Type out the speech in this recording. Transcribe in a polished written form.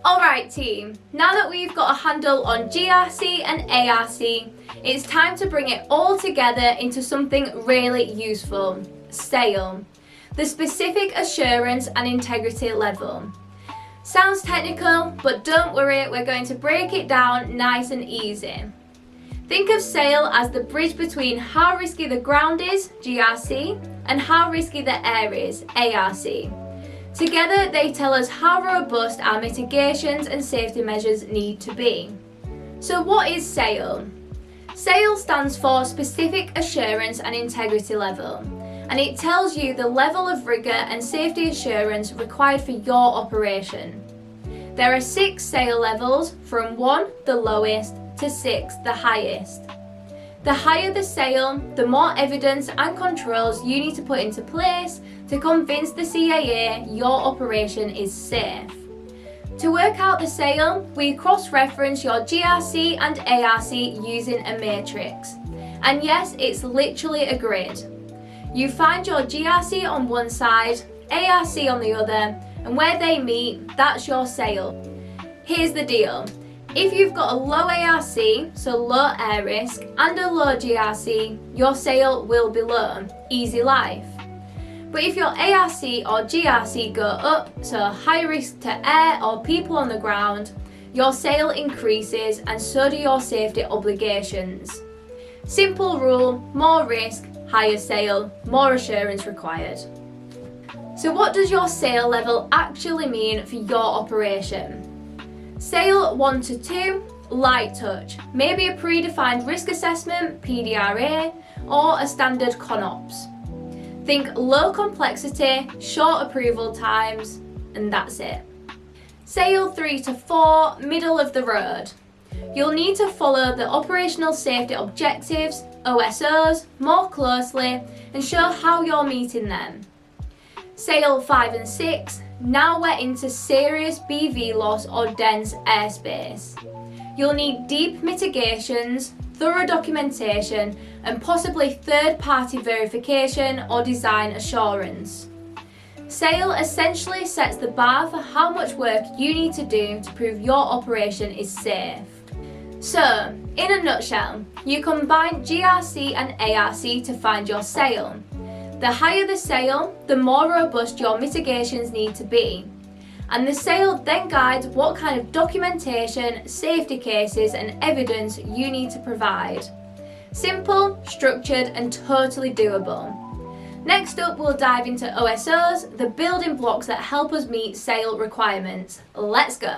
Alright team, now that we've got a handle on GRC and ARC, it's time to bring it all together into something really useful: SAIL, the Specific Assurance and Integrity Level. Sounds technical, but don't worry, we're going to break it down nice and easy. Think of SAIL as the bridge between how risky the ground is, GRC, and how risky the air is, ARC. Together, they tell us how robust our mitigations and safety measures need to be. So what is SAIL? SAIL stands for Specific Assurance and Integrity Level, and it tells you the level of rigour and safety assurance required for your operation. There are 6 SAIL levels, from 1, the lowest, to 6, the highest. The higher the SAIL, the more evidence and controls you need to put into place to convince the CAA your operation is safe. To work out the SAIL, we cross-reference your GRC and ARC using a matrix. And yes, it's literally a grid. You find your GRC on one side, ARC on the other, and where they meet, that's your SAIL. Here's the deal. If you've got a low ARC, so low air risk, and a low GRC, your SAIL will be low, easy life. But if your ARC or GRC go up, so high risk to air or people on the ground, your SAIL increases and so do your safety obligations. Simple rule: more risk, higher SAIL, more assurance required. So what does your SAIL level actually mean for your operation? SAIL 1 to 2, light touch, maybe a predefined risk assessment, PDRA, or a standard ConOps. Think low complexity, short approval times, and that's it. SAIL 3 to 4, middle of the road. You'll need to follow the operational safety objectives, OSOs, more closely and show how you're meeting them. SAIL 5 and 6, now we're into serious BVLOS or dense airspace. You'll need deep mitigations, thorough documentation and possibly third-party verification or design assurance. SAIL essentially sets the bar for how much work you need to do to prove your operation is safe. So, in a nutshell, you combine GRC and ARC to find your SAIL. The higher the SAIL, the more robust your mitigations need to be. And the SAIL then guides what kind of documentation, safety cases and evidence you need to provide. Simple, structured and totally doable. Next up, we'll dive into OSOs, the building blocks that help us meet SAIL requirements. Let's go!